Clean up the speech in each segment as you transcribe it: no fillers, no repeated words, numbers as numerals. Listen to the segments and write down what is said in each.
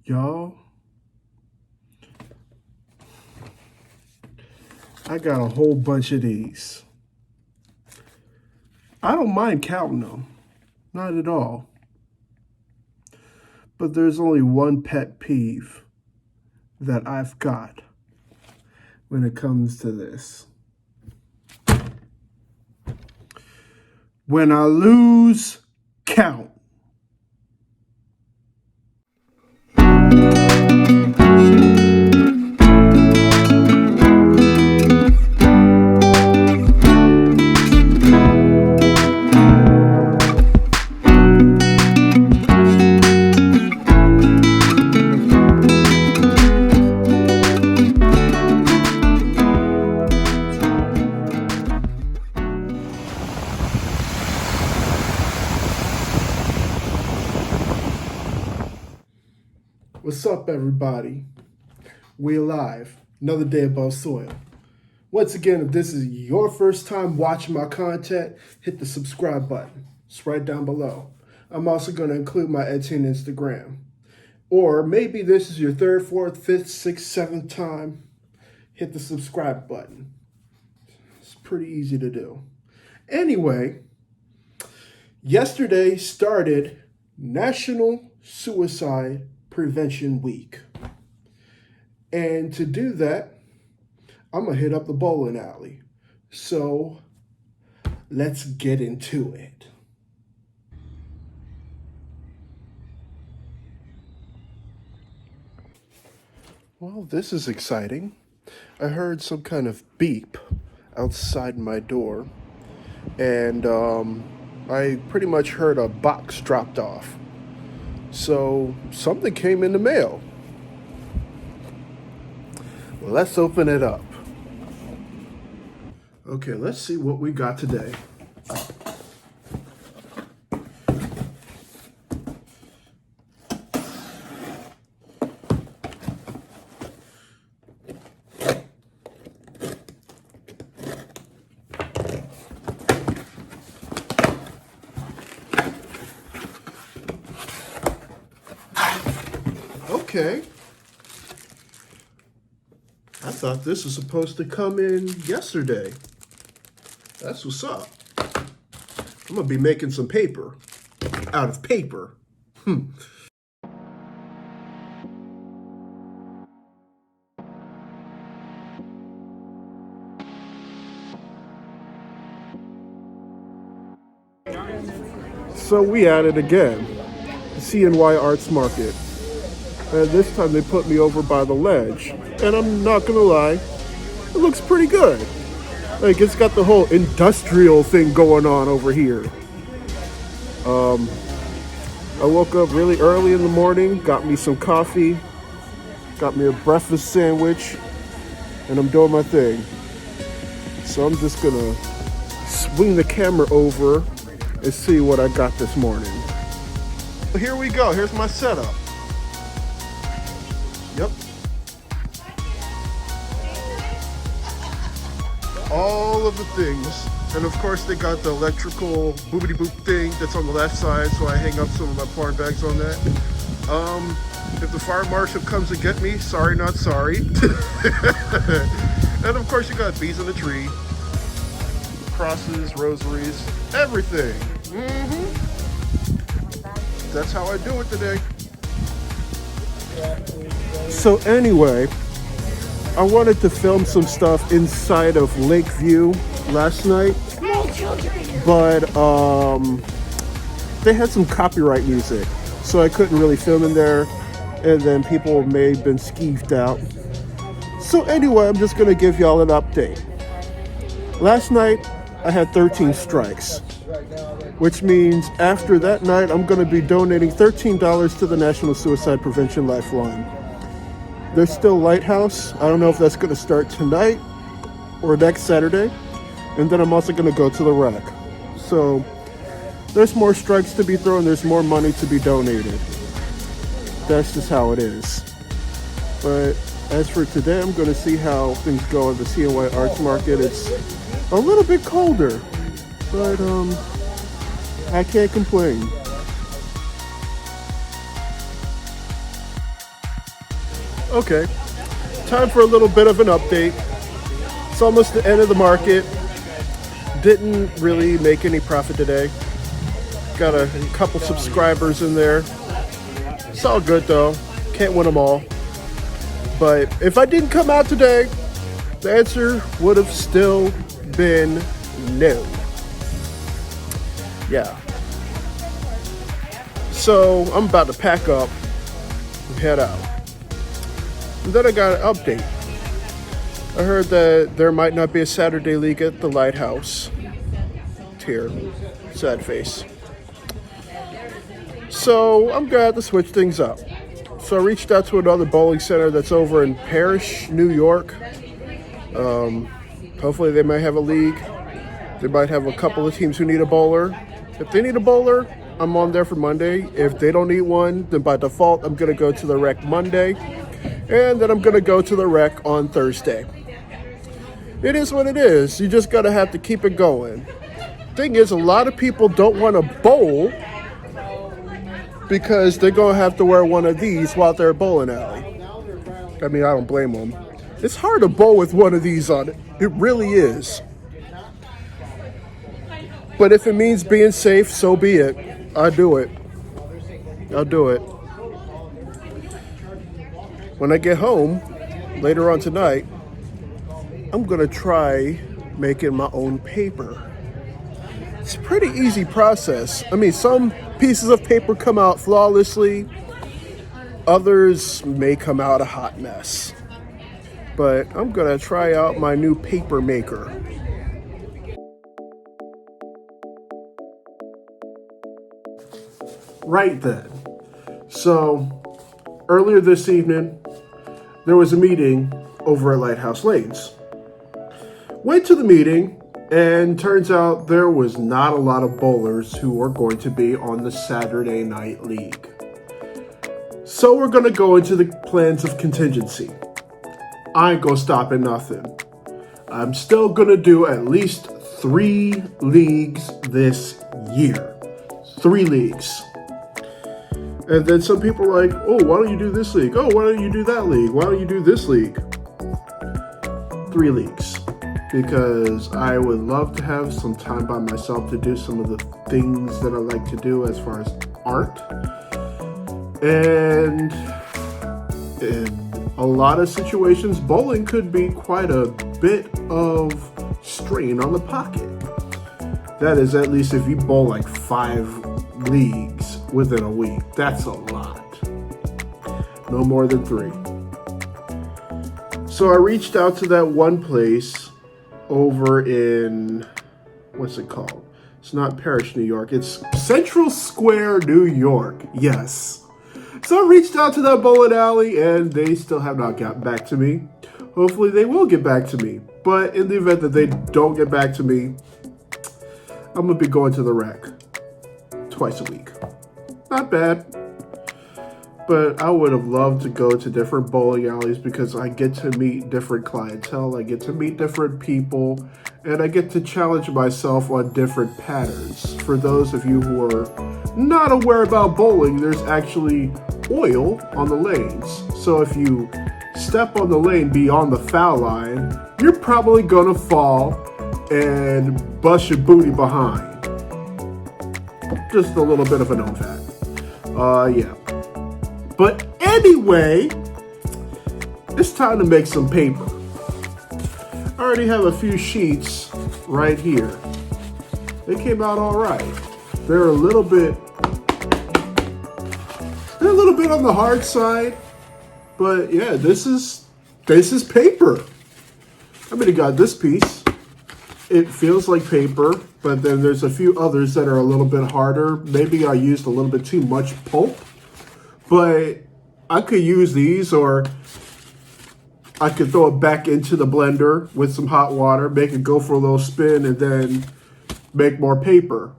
Y'all, I got a whole bunch of these. I don't mind counting them, not at all. But there's only one pet peeve that I've got when it comes to this. When I lose count. What's up, everybody? We alive. Another day above soil. Once again, if this is your first time watching my content, hit the subscribe button. It's right down below. I'm also going to include my Etsy and Instagram. Or maybe this is your third, fourth, fifth, sixth, seventh time. Hit the subscribe button. It's pretty easy to do. Anyway, yesterday started National Suicide Prevention Week. And to do that, I'm going to hit up the bowling alley. So let's get into it. Well, this is exciting. I heard some kind of beep outside my door. And I pretty much heard a box dropped off. So something came in the mail. Let's open it up. Okay, let's see what we got today. Okay. I thought this was supposed to come in yesterday. That's what's up. I'm gonna be making some paper out of paper. So we at it again. The CNY Arts Market. And this time they put me over by the ledge. And I'm not gonna lie, it looks pretty good. Like, it's got the whole industrial thing going on over here. I woke up really early in the morning, got me some coffee, got me a breakfast sandwich, and I'm doing my thing. So I'm just gonna swing the camera over and see what I got this morning. Here we go, here's my setup. Yep. All of the things. And of course they got the electrical boopity boop thing that's on the left side, so I hang up some of my floor bags on that. If the fire marshal comes to get me, sorry not sorry. And of course you got bees in the tree, crosses, rosaries, everything. That's how I do it today. So anyway, I wanted to film some stuff inside of Lakeview last night, but they had some copyright music, so I couldn't really film in there, and then people may have been skeeved out. So anyway, I'm just gonna give y'all an update. Last night, I had 13 strikes, which means after that night, I'm gonna be donating $13 to the National Suicide Prevention Lifeline. There's still Lighthouse. I don't know if that's going to start tonight or next Saturday. And then I'm also going to go to the rec. So there's more strikes to be thrown. There's more money to be donated. That's just how it is. But as for today, I'm going to see how things go at the CNY Arts Market. It's a little bit colder, but I can't complain. Okay, time for a little bit of an update. It's almost the end of the market. Didn't really make any profit today. Got a couple subscribers in there. It's all good though. Can't win them all. But if I didn't come out today, the answer would have still been no. Yeah. So I'm about to pack up and head out. And then I got an update. I heard that there might not be a Saturday league at the Lighthouse. Tear. Sad face. So I'm gonna have to switch things up. So I reached out to another bowling center that's over in Parrish, New York. Hopefully they might have a league. They might have a couple of teams who need a bowler. If they need a bowler, I'm on there for Monday. If they don't need one, then by default, I'm going to go to the rec Monday. And then I'm going to go to the rec on Thursday. It is what it is. You just got to have to keep it going. Thing is, a lot of people don't want to bowl because they're going to have to wear one of these while they're at bowling alley. I mean, I don't blame them. It's hard to bowl with one of these on it. It really is. But if it means being safe, so be it. I'll do it. I'll do it. When I get home later on tonight, I'm going to try making my own paper. It's a pretty easy process. I mean, some pieces of paper come out flawlessly. Others may come out a hot mess. But I'm going to try out my new paper maker. Right then. So, earlier this evening, there was a meeting over at Lighthouse Lanes. Went to the meeting, and turns out there was not a lot of bowlers who were going to be on the Saturday night league. So we're going to go into the plans of contingency. I ain't gonna stop at nothing. I'm still gonna do at least 3 leagues this year. 3 leagues. And then some people are like, oh, why don't you do this league? Oh, why don't you do that league? Why don't you do this league? 3 leagues. Because I would love to have some time by myself to do some of the things that I like to do as far as art. And in a lot of situations, bowling could be quite a bit of strain on the pocket. That is, at least if you bowl like 5 leagues within a week. That's a lot. No more than 3. So I reached out to that one place over in, what's it called? It's not Parrish, New York. It's Central Square, New York. Yes. So I reached out to that bowling alley and they still have not gotten back to me. Hopefully they will get back to me. But in the event that they don't get back to me, I'm going to be going to the rec twice a week. Not bad. But I would have loved to go to different bowling alleys because I get to meet different clientele, I get to meet different people, and I get to challenge myself on different patterns. For those of you who are not aware about bowling, there's actually oil on the lanes. So if you step on the lane beyond the foul line, you're probably gonna fall and bust your booty behind. Just a little bit of a known fact. Yeah. But anyway, it's time to make some paper. I already have a few sheets right here. They came out all right. They're a little bit on the hard side, but yeah, this is paper. I mean, I got this piece. It feels like paper, but then there's a few others that are a little bit harder. Maybe I used a little bit too much pulp. But I could use these, or I could throw it back into the blender with some hot water, make it go for a little spin, and then make more paper.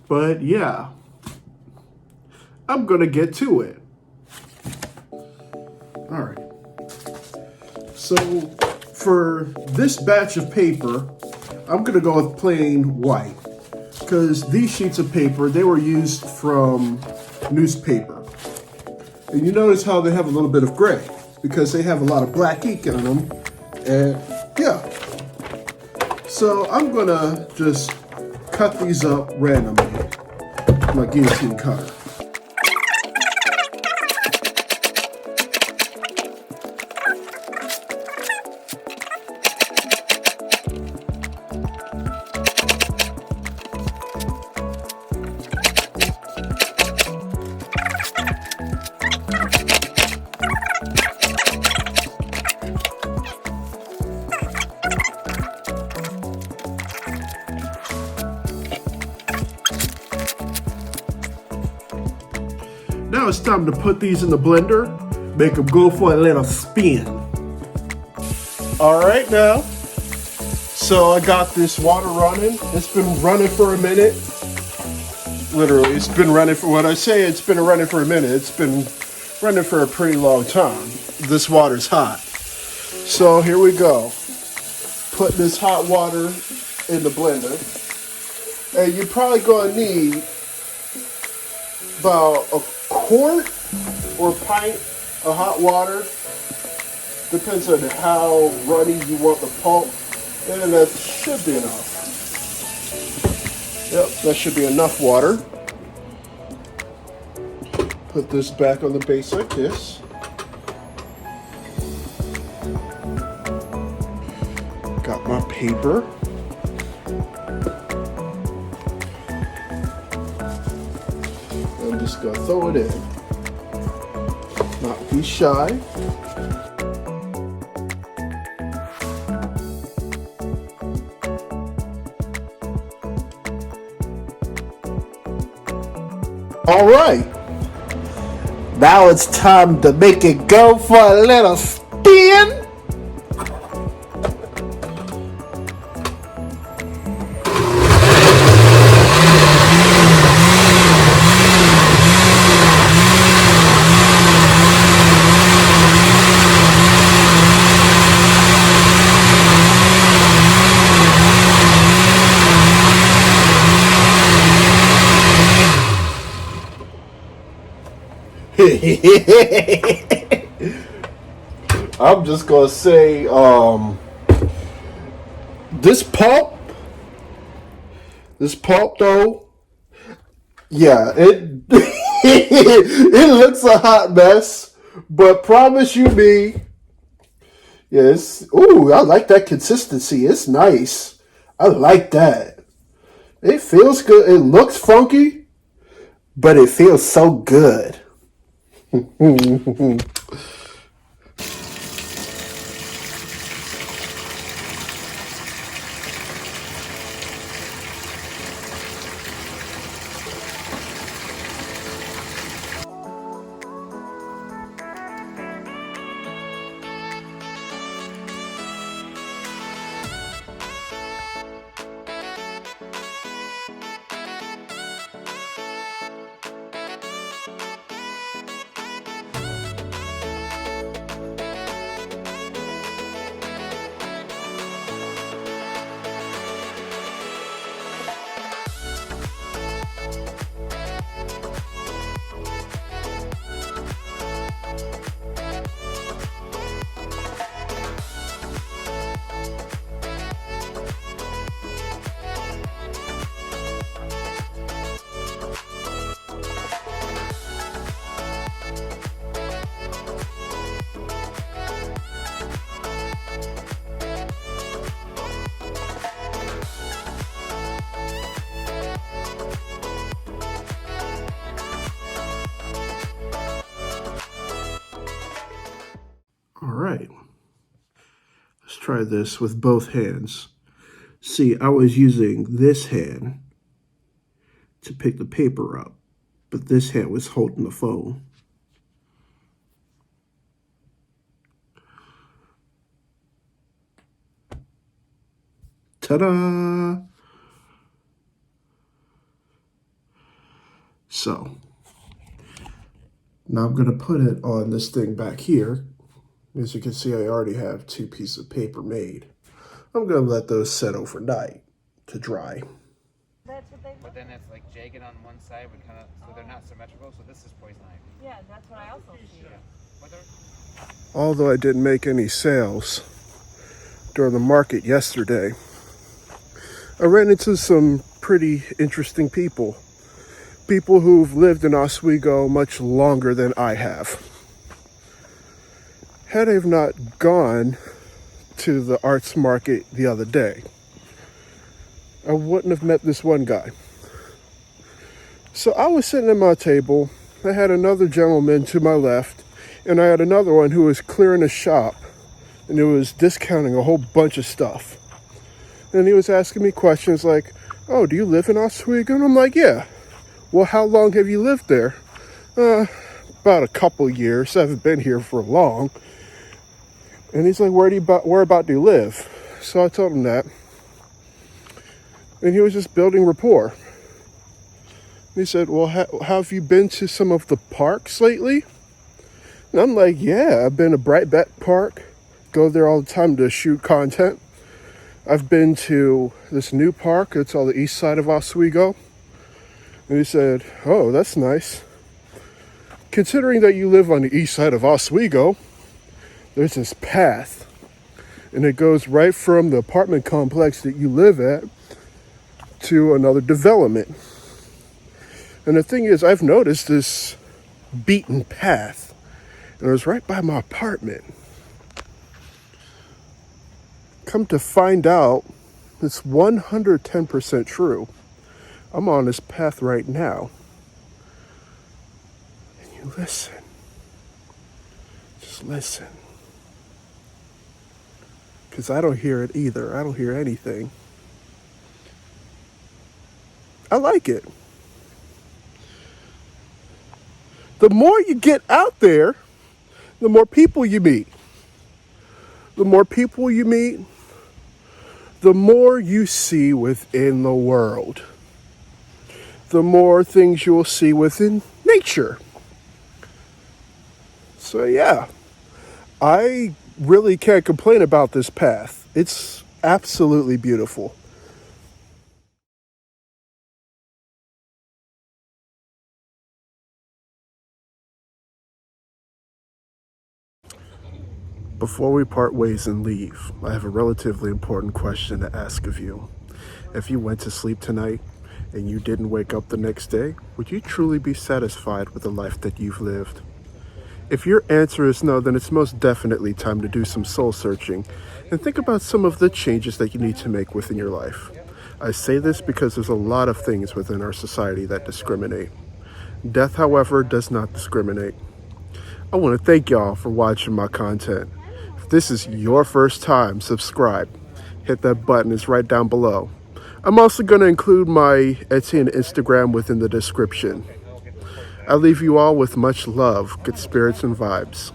But yeah, I'm going to get to it. All right. So for this batch of paper, I'm going to go with plain white. Because these sheets of paper, they were used from newspaper. And you notice how they have a little bit of gray because they have a lot of black ink in them. And yeah, so I'm gonna just cut these up randomly with my guillotine cutter. Now it's time to put these in the blender, make them go for a little spin. All right now, so I got this water running. It's been running for a minute. Literally, it's been running for, when I say it's been running for a minute, it's been running for a pretty long time. This water's hot. So here we go. Put this hot water in the blender. And you're probably gonna need about a quart or pint of hot water. Depends on how runny you want the pulp. And that should be enough. Yep, that should be enough water. Put this back on the base like this. Got my paper. I'm just gonna throw it in. Not be shy. All right. Now it's time to make it go for a little spin. I'm just gonna say, this pulp though, yeah, it it looks a hot mess, but promise you me, yes. Ooh, I like that consistency. It's nice. I like that. It feels good. It looks funky, but it feels so good. All right, let's try this with both hands. See, I was using this hand to pick the paper up, but this hand was holding the phone. Ta-da! So, now I'm going to put it on this thing back here. As you can see, I already have 2 pieces of paper made. I'm going to let those set overnight to dry. That's what they but then it's like jagged on one side, but kind of so they're not symmetrical. So this is poison ivy. Yeah, that's what I also see. Yeah. But Although I didn't make any sales during the market yesterday, I ran into some pretty interesting people. People who've lived in Oswego much longer than I have. Had I have not gone to the arts market the other day, I wouldn't have met this one guy. So I was sitting at my table. I had another gentleman to my left, and I had another one who was clearing a shop, and it was discounting a whole bunch of stuff. And he was asking me questions like, "Oh, do you live in Oswego?" And I'm like, "Yeah." "Well, how long have you lived there?" About a couple years. I haven't been here for long." And he's like, where about do you live?" So I told him that. And he was just building rapport. And he said, "Well, have you been to some of the parks lately?" And I'm like, "Yeah, I've been to Brightbeck Park. Go there all the time to shoot content. I've been to this new park. It's on the east side of Oswego." And he said, "Oh, that's nice. Considering that you live on the east side of Oswego, there's this path. And it goes right from the apartment complex that you live at to another development. And the thing is, I've noticed this beaten path. And it was right by my apartment. Come to find out, it's 110% true. I'm on this path right now. And you listen. Just listen. Because I don't hear it either. I don't hear anything. I like it. The more you get out there, the more people you meet. The more people you meet, the more you see within the world. The more things you will see within nature. So yeah, I really can't complain about this path. It's absolutely beautiful. Before we part ways and leave, I have a relatively important question to ask of you. If you went to sleep tonight and you didn't wake up the next day, would you truly be satisfied with the life that you've lived? If your answer is no, then it's most definitely time to do some soul searching and think about some of the changes that you need to make within your life. I say this because there's a lot of things within our society that discriminate. Death, however, does not discriminate. I want to thank y'all for watching my content. If this is your first time, subscribe. Hit that button, it's right down below. I'm also going to include my Etsy and Instagram within the description. I leave you all with much love, good spirits, and vibes.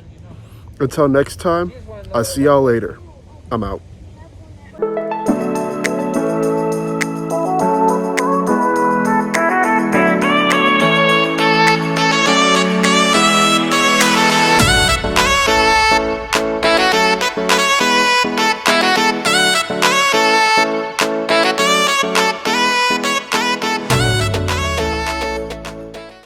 Until next time, I'll see y'all later. I'm out.